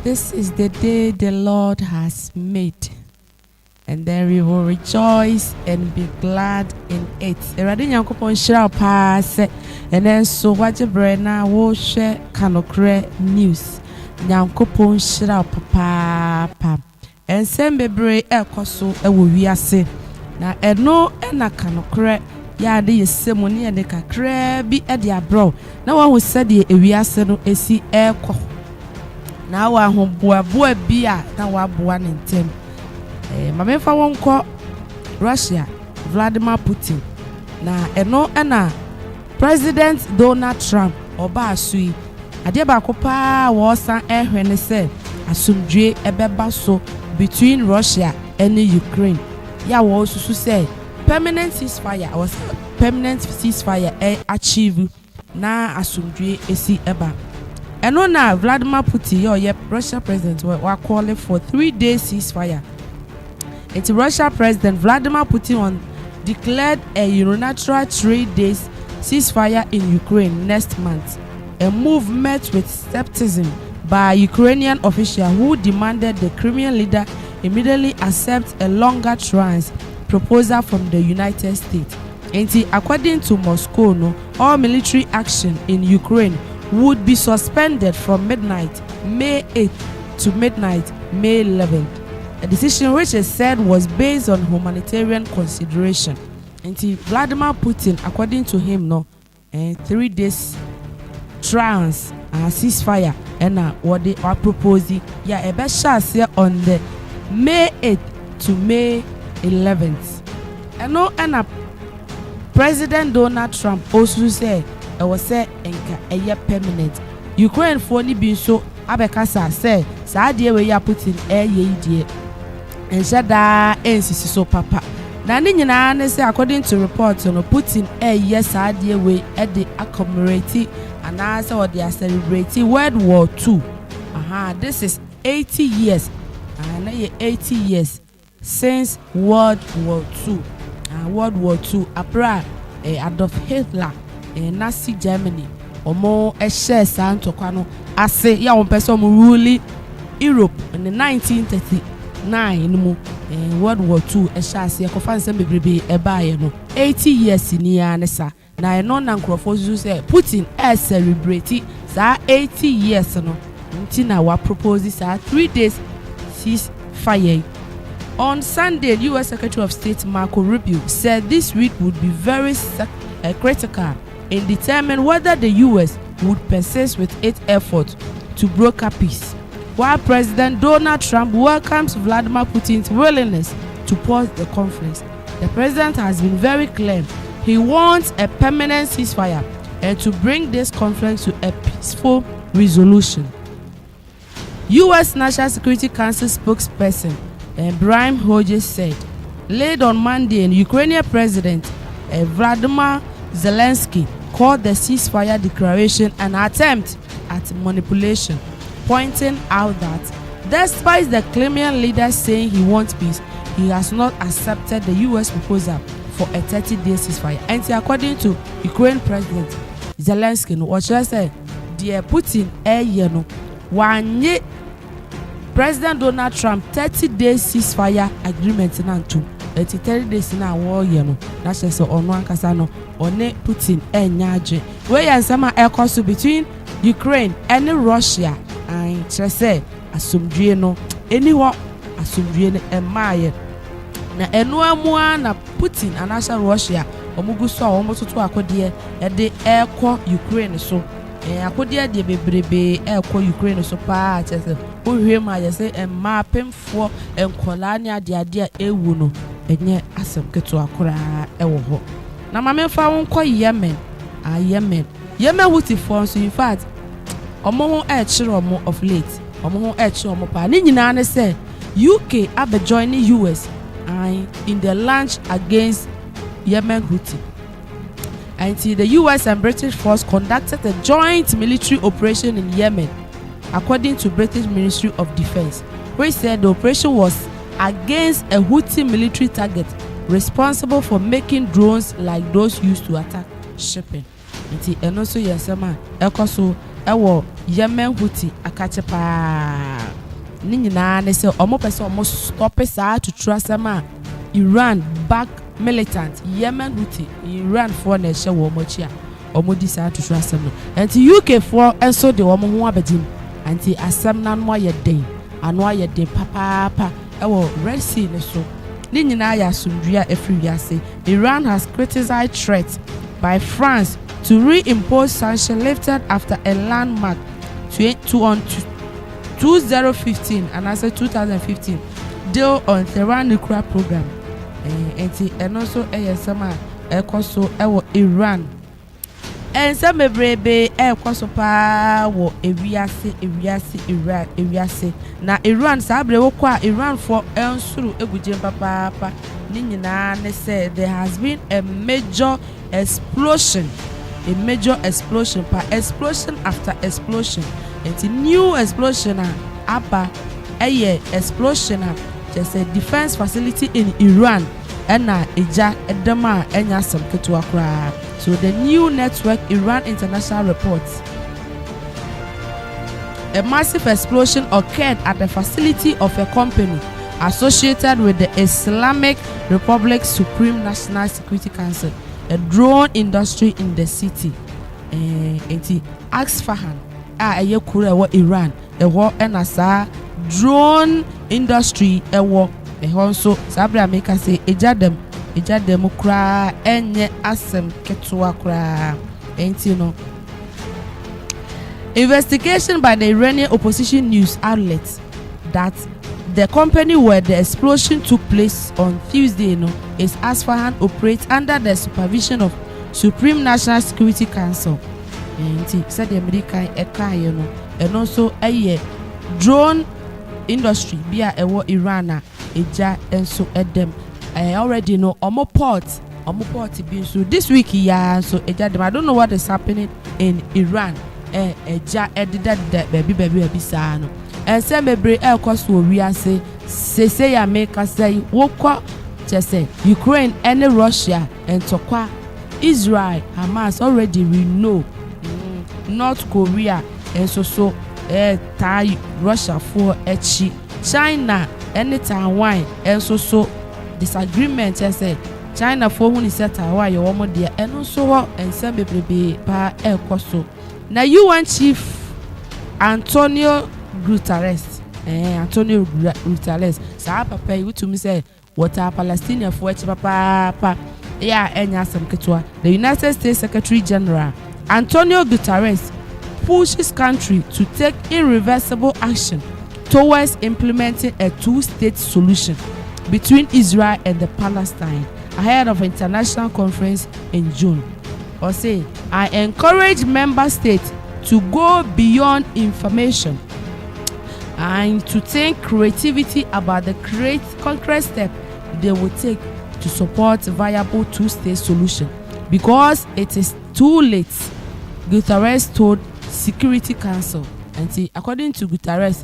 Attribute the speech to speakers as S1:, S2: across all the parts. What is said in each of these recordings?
S1: This is the day the Lord has made, and then we will rejoice and be glad in it. Eradi nyankopon shira pass, and then so what you brena wo share kanokre news. Nyankopon shira papa. And send bebre ekoso ewo wiase. Na eno ena kanokre ya de yesemoni ene kakra bi e de abro. Na wa hu sede ewiase no esi ekọ. Na wa ho boa bia na wa boa ne ntem. Mamefa wonko Russia Vladimir Putin na eno na President Donald Trump oba asui ade ba ko pa wo san ehwene se asumdwe ebeba so between Russia and Ukraine. Ya wo susu say permanent ceasefire achieve na asumdwe esi eba. Eno na Vladimir Putin your Russia president were calling for 3-day ceasefire. It's Russia President Vladimir Putin declared a unilateral 3-day ceasefire in Ukraine next month. A move met with skepticism by Ukrainian officials who demanded the Crimean leader immediately accept a longer trans proposal from the United States. According to Moscow, all military action in Ukraine would be suspended from midnight May 8th to midnight May 11th. A decision which is said was based on humanitarian consideration. Vladimir Putin, according to him, 3 days trans ceasefire and what they are proposing, a best on the May 8th to May 11th. And President Donald Trump also said it was a year permanent. Ukraine for ni bin so abekasa say saade we ya Putin ye and shada ensisi so papa. Na ni nyina ne say according to reports Putin yes saade we e de commemorate and say what they are celebrating World War II. This is 80 years. And 80 years since World War II. World War II apra Adolf Hitler Nazi Germany omo share santokwa ase ya won person rule Europe in the 1939 mu World War II share ase ekofa nsem bebrebe ebaye no 80 years ni ya nesa na eno na nkrofo zu say Putin celebrate za 80 years no nti na wa propose sa 3 days ceasefire. On Sunday, U.S. Secretary of State Marco Rubio said this week would be very critical in determining whether the U.S. would persist with its effort to broker peace. While President Donald Trump welcomes Vladimir Putin's willingness to pause the conflict, the president has been very clear he wants a permanent ceasefire and to bring this conflict to a peaceful resolution. U.S. National Security Council spokesperson Brian Hodges said, late on Monday, Ukrainian President Vladimir Zelensky called the ceasefire declaration an attempt at manipulation, pointing out that despite the Crimean leader saying he wants peace, he has not accepted the U.S. proposal for a 30-day ceasefire. And according to Ukraine President Zelensky, what should I say? Dear Putin, one President Donald Trump 30-day ceasefire agreement nanto 30 days na war no na so ono ankasa no one Putin enyaje we yansama ekoso between Ukraine and Russia and say asumdue no eniho asumdue ne emaye na eno amua na Putin anasha Russia omuguso a omototo akode e de ekọ Ukraine so akode de bebrebe ekọ Ukraine so pa chese ohwem a yese emma pemfo enkola ne ade ewu no enye asem keto akora ewo ho na mamemfa wonko Yemen Yemen wuti for so in fact omo ho chire omo of late omo ho chire omo pa ni nyina ne say UK abe join US in the launch against Yemen Houthi. Until the US and British force conducted a joint military operation in Yemen, according to British Ministry of Defense, which said the operation was against a Houthi military target responsible for making drones like those used to attack shipping. And also yesema ekoso ewo Yemen Houthi akache pa ni nyina ne se omo pese omo stop sa to trust ama Iran back militant Yemen Houthi Iran for na hye wo mochi a omo di sa to trust am anti UK for enso de omo ho abadim anti asem na no ye den ano ye den papa ewo Red Sea ne so ni nyina ya asumdua efiri Iran has criticized threats by France to reimpose sanctions lifted after a landmark 2015 and as 2015 deal on Tehran nuclear program. And also sama ekoso ewo Iran. And some brebe ekoso pa wo ewiase na Iran sabre wo kwa Iran for ensuru eguje papa ni nyina ne say there has been a major explosion after explosion. It's a new explosion apa explosion just a defense facility in Iran and eja edema enya sam ketua kra. So the new network Iran International reports a massive explosion occurred at the facility of a company associated with the Islamic Republic Supreme National Security Council, a drone industry in the city. Ceasefire a kura wa Iran ewo enasa drone industry ewo ehonso sabra make say ejadem kura enye asem ketua kura no. Investigation by the Iranian opposition news outlets that the company where the explosion took place on Tuesday is Ceasefire operates under the supervision of Supreme National Security Council. Said the American and also a drone industry be a Iran eja and so at them. I already know omo port being so this week so eja them. I don't know what is happening in Iran. Eja edida baby sano. And say mebre cost we say ya make us say wokwa just say Ukraine and Russia and Tokwa Israel Hamas already we know. North Korea and so tie Russia for echi China and Taiwan and so disagreement say China for when is Taiwan your woman there and also and some baby pa koso na UN chief Antonio Guterres sa papa you to me say what are Palestinian for echi papa yeah enya some ketwa. The United States Secretary General Antonio Guterres pushes country to take irreversible action towards implementing a two-state solution between Israel and the Palestine ahead of an international conference in June. Or say, I encourage member states to go beyond information and to think creativity about the concrete step they will take to support viable two-state solution because it is too late, Guterres told Security Council. And see, according to Guterres,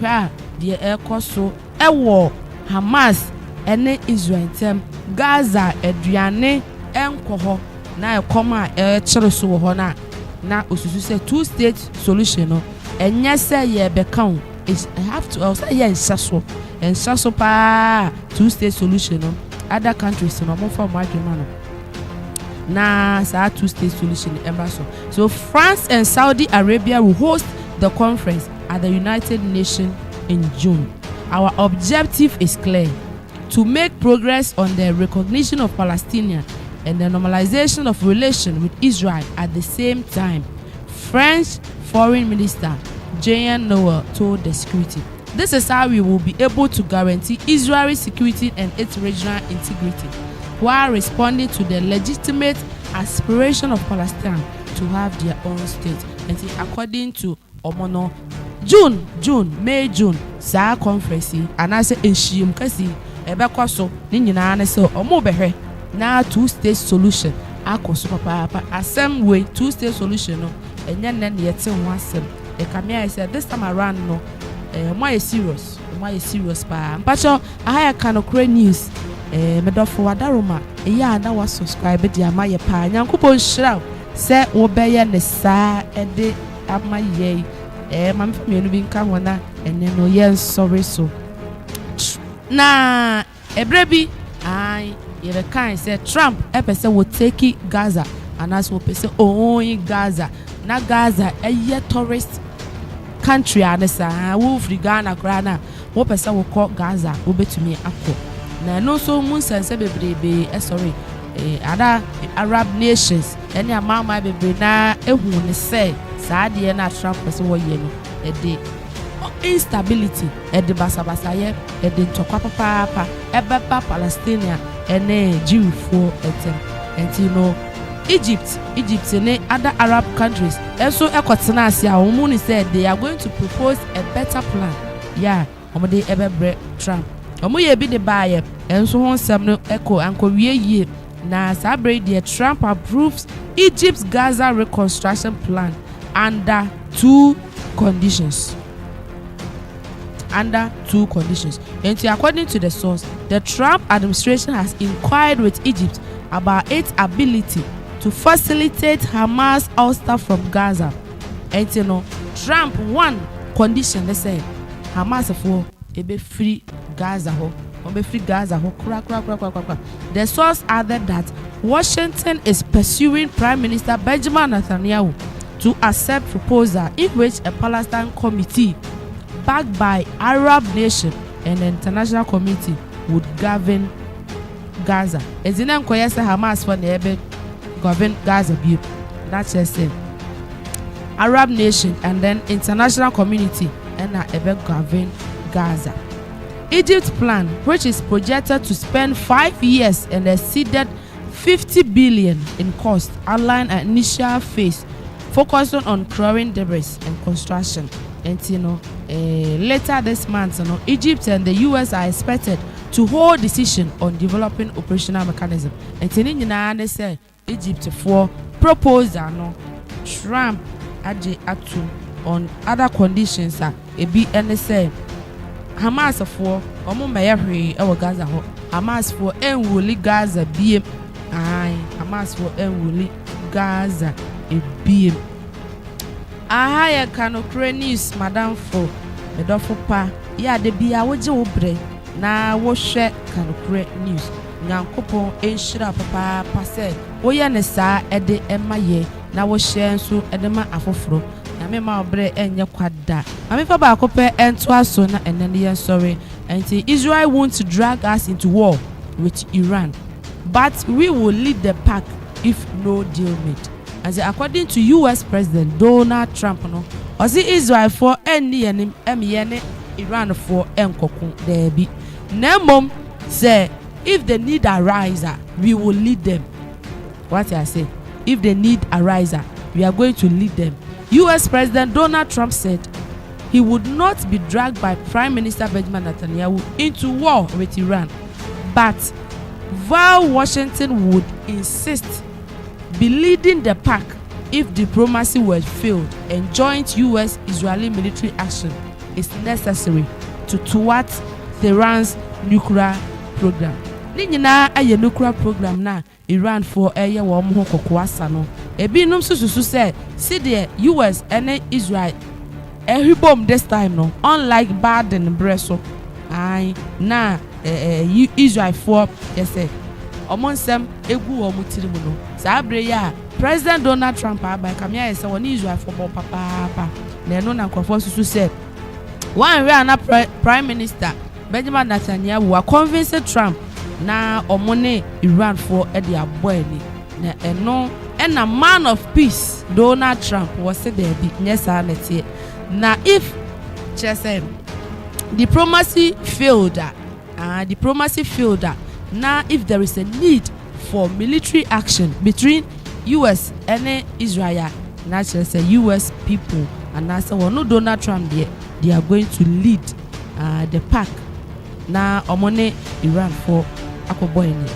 S1: where the air cost so a war, Hamas, and Israel term, Gaza, Adriane, and Koho, now come a so hona. Now, also say two-state solution, and yes, say ye become is have to also yeah and Sasso pa two-state solution. Other countries, no more for my man. Na sa two-state solution embassy. So France and Saudi Arabia will host the conference at the United Nations in June. Our objective is clear: to make progress on the recognition of Palestinians and the normalization of relations with Israel at the same time, French Foreign Minister Jean Noel told the security. This is how we will be able to guarantee Israel's security and its regional integrity, while responding to the legitimate aspiration of Palestine to have their own state. And see, according to Omono, May, June, sa conference, and I say, Eshim Kasi, Ebekwaso, Nina, and so, Omobehe, now two-state solution. Akoso papa, a same way, two-state solution, and then yet one sem. The Kamia said, this time around, no, more serious, pa. But I can create news. Medofo wadaroma eya na wa subscribe dia maye pa nyankopon hira se wo beye ne saa ede ama ye mam me no bi nka hona ene no yen sorry so na ebrebi ai ye kan say Trump epese wo take Gaza and as wo pese own Gaza na Gaza eye tourist country anesa wo free Ghana kra na wo pese wo call Gaza wo betumi akọ na no so mun sense bebrebe sorry other Arab nations any amama bebre na ehu ne say saa de na Trump pese wo ye no de instability the basabasa ye the ntokwa papa ebeba Palestinian ene Jew for etem and you know Egypt and other Arab countries also ekotena asia omuni said they are going to propose a better plan omode ebebre Trump omoye bi de baye enso ho nsem no eko ankowie yie na sabre de Trump approves Egypt's Gaza reconstruction plan under two conditions. And according to the source, the Trump administration has inquired with Egypt about its ability to facilitate Hamas ouster from Gaza. And you know, Trump one condition, they say Hamas for be free Gaza ho, be free Gaza ho. The source added that Washington is pursuing Prime Minister Benjamin Netanyahu to accept proposal in which a Palestine committee backed by Arab nation and the international community would govern Gaza. As in Hamas for the govern Gaza view. That's just it. Arab nation and then international community and govern Gaza. Egypt's plan, which is projected to spend 5 years and exceeded 50 billion in cost, outlined an initial phase focusing on clearing debris and construction. And you know, later this month, Egypt and the US are expected to hold decision on developing operational mechanism. And they say Egypt for proposal Trump atu on other conditions be and say Hamas for Gaza ho Hamas for enwuli Gaza biem Hamas for enwuli Gaza biem ahaya kanokre news madam for medofo pa ya de bia woje obre na wo hwe kanokre news nyankopon enhyira papa pase wo ye ne saa ede emaye na wo hye nso ede ma afoforo na me ma obre enye kwada na me fa ba akopɛ ento aso na enene ye sorry anti Israel wants to drag us into war with Iran, but we will lead the pack if no deal made. As according to US President Donald Trump, or see Israel for any Iran for enkoku there be. Nemom say if the need arise, we will lead them. What I say? If the need arise, we are going to lead them. US President Donald Trump said he would not be dragged by Prime Minister Benjamin Netanyahu into war with Iran, but while Washington would insist be leading the pack if diplomacy was failed and joint US-Israeli military action is necessary to thwart Tehran's nuclear program. Ninyina aye nuclear program na Iran for eye wo mo kokoasa no. Ebi num sususu say see the US and Israel bomb this time no, unlike Biden breso na Israel for say omonsem egu o mutiri mu no sabre ya President Donald Trump abai kamia say woni Israel for papa na no na nkofo susu say one way na Prime Minister Benjamin Netanyahu wa convince Trump na omone Iran for e dia boy ni na eno and a man of peace Donald Trump was said there be nyesa netie na if chese diplomacy failed now if there is a need for military action between US and Israel, now say US people and I say no Donald Trump they are going to lead the pack now omone Iran for akoboyeni.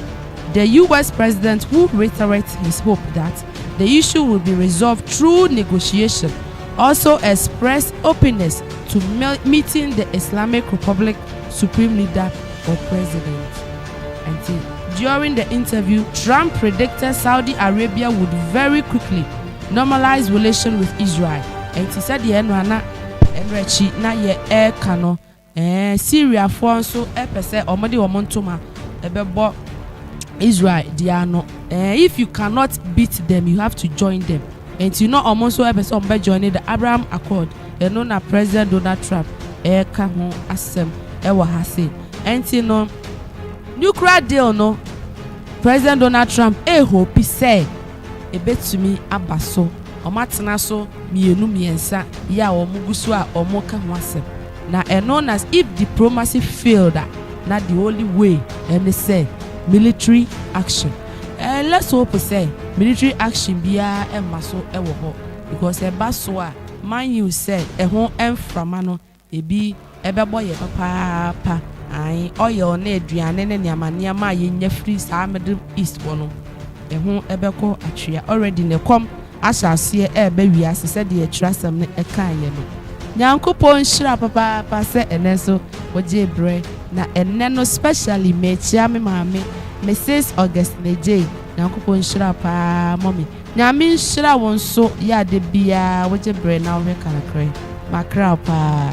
S1: The US president who reiterates his hope that the issue will be resolved through negotiation also expressed openness to meeting the Islamic Republic supreme leader or president. And during the interview, Trump predicted Saudi Arabia would very quickly normalize relations with Israel enti said ye no ana enrechi na ye eka no Syria for so epese omode omontoma ebebo Israel dia no if you cannot beat them you have to join them, and you know almost epese ombe join the Abraham Accord eno na President Donald Trump eka ho asem ewo ha se enti no nuclear deal no President Donald Trump hope say ebetumi abaso omatena so mienu miensa ya omugusu a omoka ho asem na known as if diplomacy failed na the only way and they say military action. Let's hope say military action bia emaso ewo ho because so a man you said ho emframa no ebi ebebo ye papa ai oil na aduane ne niamaniama ye nya free sa Middle East wono ho ebeko atwea already ne kom asase ebe wiase said the trasam ne ekan ye no Nyankopon shira papa se ene so oje bre na ene no specially mechia me maame Mrs. August Neje Nyankopon shira pa mommy nyame shira won so ya de bia oje bre na wo kana kre makra pa